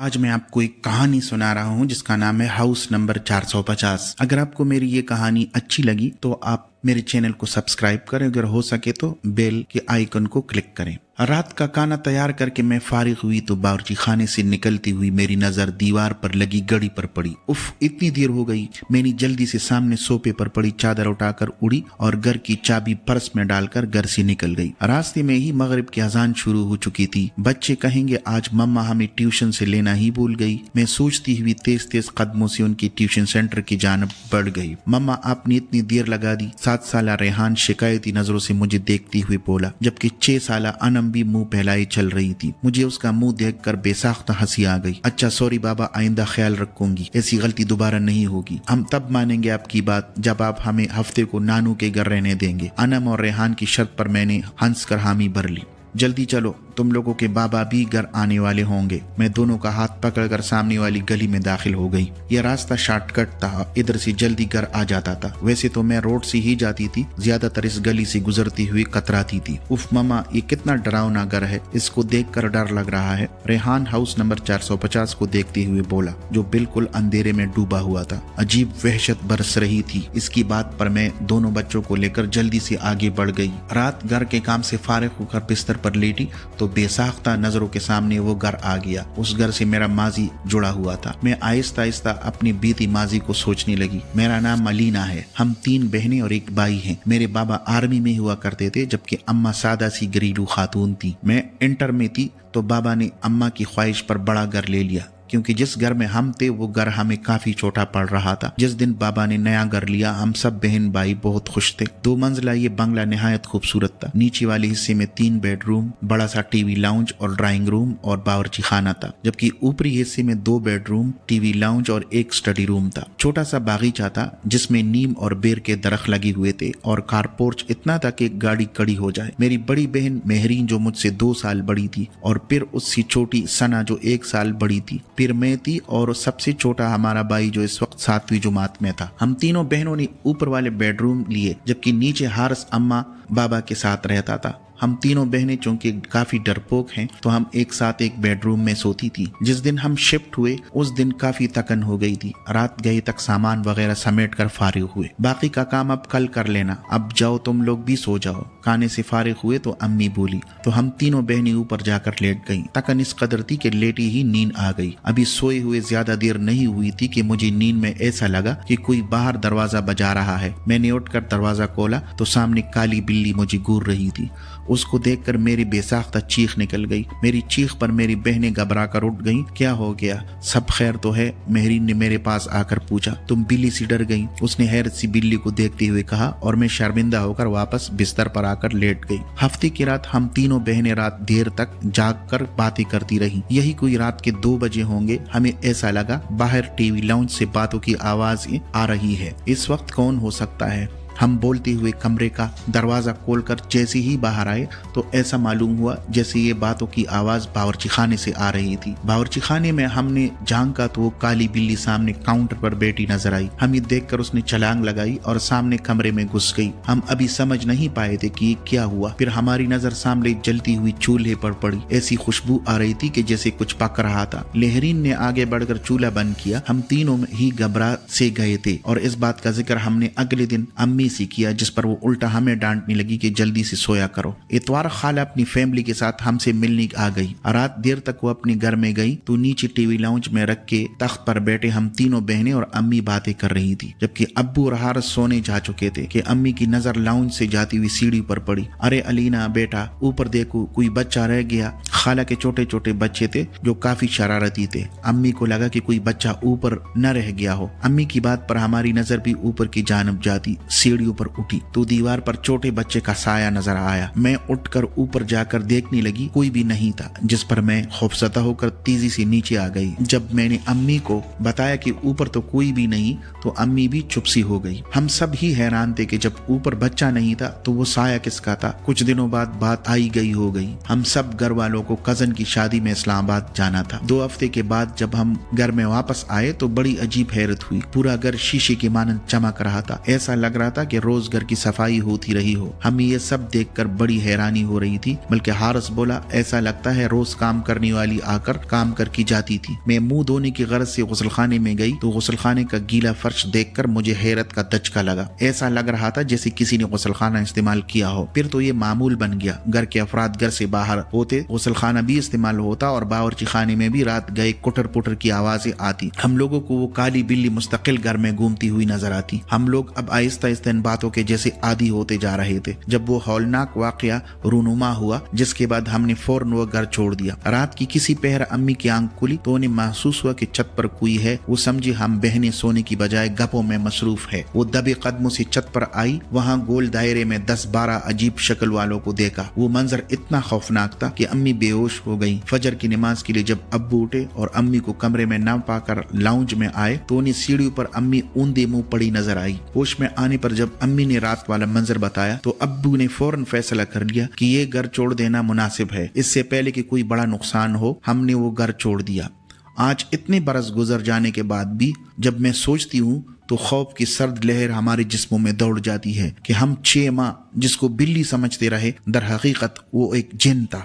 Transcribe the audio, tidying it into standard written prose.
आज मैं आपको एक कहानी सुना रहा हूँ जिसका नाम है हाउस नंबर 450। अगर आपको मेरी ये कहानी अच्छी लगी तो आप मेरे चैनल को सब्सक्राइब करें, अगर हो सके तो बेल के आइकन को क्लिक करें। रात का खाना तैयार करके मैं फारिग हुई तो बावर्ची खाने से निकलती हुई मेरी नजर दीवार पर लगी घड़ी पर पड़ी। उफ, इतनी देर हो गई। मैंने जल्दी से सामने सोफे पर पड़ी चादर उठाकर उड़ी और घर की चाबी पर्स में डालकर घर से निकल गई। रास्ते में ही मगरिब की अजान शुरू हो चुकी थी। बच्चे कहेंगे आज मम्मा हमें ट्यूशन से लेना ही भूल गई। मैं सोचती हुई तेज तेज कदमों से उनकी ट्यूशन सेंटर की जानब बढ़ गई। मम्मा आपने इतनी देर लगा दी। 7 साला रेहान शिकायती नजरों से मुझे देखती हुए बोला, जबकि 6 साला अनम भी मुंह फैलाई चल रही थी। मुझे उसका मुंह देखकर बेसाख्ता हंसी आ गई। अच्छा सॉरी बाबा, आइंदा ख्याल रखूंगी, ऐसी गलती दोबारा नहीं होगी। हम तब मानेंगे आपकी बात जब आप हमें हफ्ते को नानू के घर रहने देंगे। अनम और रेहान की शर्त पर मैंने हंस कर हामी भर ली। जल्दी चलो, तुम लोगों के बाबा भी घर आने वाले होंगे। मैं दोनों का हाथ पकड़कर सामने वाली गली में दाखिल हो गई। यह रास्ता शॉर्टकट था, इधर से जल्दी घर आ जाता था। वैसे तो मैं रोड से ही जाती थी, ज्यादातर इस गली से गुजरती हुई कतराती थी। उफ ममा, ये कितना डरावना घर है, इसको देखकर डर लग रहा है। रेहान हाउस नंबर 450 को देखते हुए बोला, जो बिल्कुल अंधेरे में डूबा हुआ था। अजीब वहशत बरस रही थी। इसकी बात पर मैं दोनों बच्चों को लेकर जल्दी से आगे बढ़ गई। रात घर के काम से फारिग होकर बिस्तर पर लेटी तो बेसाख्ता नजरों के सामने वो घर आ गया। उस घर से मेरा माजी जुड़ा हुआ था। मैं आहिस्ता आहिस्ता अपनी बीती माजी को सोचने लगी। मेरा नाम मलीना है। हम 3 बहनें और 1 भाई हैं। मेरे बाबा आर्मी में हुआ करते थे, जबकि अम्मा सादा सी घरेलू खातून थी। मैं इंटर में थी तो बाबा ने अम्मा की ख्वाहिश पर बड़ा घर ले लिया, क्योंकि जिस घर में हम थे वो घर हमें काफी छोटा पड़ रहा था। जिस दिन बाबा ने नया घर लिया हम सब बहन भाई बहुत खुश थे। 2 मंजिला ये बंगला निहायत खूबसूरत था। नीचे वाले हिस्से में 3 बेडरूम, बड़ा सा टीवी लाउंज और ड्राइंग रूम और बावर्ची खाना था, जबकि ऊपरी हिस्से में 2 बेडरूम, टीवी लाउंज और 1 स्टडी रूम था। छोटा सा बागीचा था जिसमें नीम और बेर के दरख्त लगे हुए थे और कारपोर्च इतना था कि गाड़ी खड़ी हो जाए। मेरी बड़ी बहन मेहरीन जो मुझसे 2 साल बड़ी थी, और फिर उससे छोटी सना जो 1 साल बड़ी थी, फिर मैं थी और सबसे छोटा हमारा भाई जो इस वक्त 7वीं जमात में था। हम तीनों बहनों ने ऊपर वाले बेडरूम लिए, जबकि नीचे हारिस अम्मा बाबा के साथ रहता था। हम तीनों बहनें चूंकि काफी डरपोक हैं तो हम एक साथ एक बेडरूम में सोती थी। जिस दिन हम शिफ्ट हुए उस दिन काफी थकन हो गई थी। रात गए तक सामान वगैरह समेट कर फारिग हुए। बाकी का काम अब कल कर लेना, अब जाओ तुम लोग भी सो जाओ। खाने से फारिग हुए तो अम्मी बोली तो हम तीनों बहनें ऊपर जाकर लेट गईं। थकन इस कदर थी कि लेटी ही नींद आ गई। अभी सोए हुए ज्यादा देर नहीं हुई थी कि मुझे नींद में ऐसा लगा कि कोई बाहर दरवाजा बजा रहा है। मैंने उठकर दरवाजा खोला तो सामने काली बिल्ली मुझे घूर रही थी। उसको देखकर मेरी बेसाख्ता चीख निकल गई। मेरी चीख पर मेरी बहनें घबरा कर उठ गईं। क्या हो गया, सब खैर तो है? मेहरीन ने मेरे पास आकर पूछा। तुम बिल्ली से डर गई? उसने हैरत सी बिल्ली को देखते हुए कहा, और मैं शर्मिंदा होकर वापस बिस्तर पर आकर लेट गई। हफ्ते की रात हम तीनों बहनें रात देर तक जाग कर बातें करती रही। यही कोई रात के 2 बजे होंगे। हमें ऐसा लगा बाहर टीवी लाउंज से बातों की आवाज आ रही है। इस वक्त कौन हो सकता है? हम बोलते हुए कमरे का दरवाजा खोलकर जैसे ही बाहर आए तो ऐसा मालूम हुआ जैसे ये बातों की आवाज बावर्ची खाने से आ रही थी। बावर्ची खाने में हमने झांका तो वो काली बिल्ली सामने काउंटर पर बैठी नजर आई। हमें देखकर उसने छलांग लगाई और सामने कमरे में घुस गई। हम अभी समझ नहीं पाए थे कि ये क्या हुआ। फिर हमारी नजर सामने जलती हुई चूल्हे पर पड़ी। ऐसी खुशबू आ रही थी कि जैसे कुछ पक रहा था। लेहरीन ने आगे बढ़कर चूल्हा बंद किया। हम तीनों ही घबरा से गए थे और इस बात का जिक्र हमने अगले दिन अम्मी से किया, जिस पर वो उल्टा हमें डांटने लगी कि जल्दी से सोया करो। इतवार खाला अपनी फैमिली के साथ हमसे मिलने आ गई। रात देर तक वो अपने घर में गई तो नीचे टीवी लाउंज में रख के तख्त पर बैठे हम तीनों बहनें और अम्मी बातें कर रही थी, जबकि अब्बू और हारिस सोने जा चुके थे कि अम्मी की नजर लाउंज से जाती हुई सीढ़ी पर पड़ी। अरे अलीना बेटा, ऊपर देखो, कोई बच्चा रह गया। खाला के छोटे छोटे बच्चे थे जो काफी शरारती थे। अम्मी को लगा कि कोई बच्चा ऊपर न रह गया हो। अम्मी की बात पर हमारी नजर भी ऊपर की जानब जाती। सीढ़ियों पर उठी तो दीवार पर छोटे बच्चे का साया नजर आया। मैं उठकर ऊपर जाकर देखने लगी, कोई भी नहीं था, जिस पर मैं खौफजदा होकर तेजी से नीचे आ गई। जब मैंने अम्मी को बताया कि ऊपर तो कोई भी नहीं तो अम्मी भी चुप सी हो गई। हम सब ही हैरान थे कि जब ऊपर बच्चा नहीं था तो वो साया किसका था। कुछ दिनों बाद बात आई गई हो गई। हम सब घर वालों को कजन की शादी में इस्लामाबाद जाना था। 2 हफ्ते के बाद जब हम घर में वापस आए तो बड़ी अजीब हैरत हुई। पूरा घर शीशे की मानंद चमक रहा था। ऐसा लग रहा था تھا کہ روز گھر کی صفائی ہوتی رہی ہو. ہمیں یہ سب دیکھ کر بڑی حیرانی ہو رہی تھی. بلکہ حارث بولا ایسا لگتا ہے روز کام کرنے والی آ کر کام کر کی جاتی تھی. میں منہ دھونے کی غرض سے غسل خانے میں گئی تو غسل خانے کا گیلا فرش دیکھ کر مجھے حیرت کا دھچکا لگا. ایسا لگ رہا تھا جیسے کسی نے غسل خانہ استعمال کیا ہو. پھر تو یہ معمول بن گیا. گھر کے افراد گھر سے باہر ہوتے غسل خانہ بھی استعمال ہوتا اور باورچی خانے میں بھی رات گئے کٹر پٹر کی آوازیں آتی. ہم لوگوں کو وہ کالی بلی مستقل گھر میں گھومتی ہوئی نظر آتی. ہم لوگ اب آہستہ آہستہ ان باتوں کے جیسے عادی ہوتے جا رہے تھے. جب وہ ہولناک واقعہ رونما ہوا جس کے بعد ہم نے فوراً وہ گھر چھوڑ دیا. رات کی کسی پہر امی کی آنکھ کھلی تو انہیں محسوس ہوا کہ چھت پر کوئی ہے. وہ سمجھی ہم بہنیں سونے کی بجائے گپوں میں مصروف ہے. وہ دبے قدموں سے چھت پر آئی. وہاں گول دائرے میں 10-12 عجیب شکل والوں کو دیکھا. وہ منظر اتنا خوفناک تھا کہ امی بے ہوش ہو گئی. فجر کی نماز کے لیے جب ابو اٹھے اور امی کو کمرے میں نہ پا کر لاؤنج میں آئے تو انہیں سیڑھیوں پر امی اوندے منہ پڑی نظر آئی. ہوش میں آنے پر جب امی نے رات والا منظر بتایا تو ابو نے فوراً فیصلہ کر لیا کہ یہ گھر چھوڑ دینا مناسب ہے. اس سے پہلے کہ کوئی بڑا نقصان ہو ہم نے وہ گھر چھوڑ دیا. آج اتنے برس گزر جانے کے بعد بھی جب میں سوچتی ہوں تو خوف کی سرد لہر ہمارے جسموں میں دوڑ جاتی ہے کہ ہم 6 ماہ جس کو بلی سمجھتے رہے در حقیقت وہ ایک جن تھا.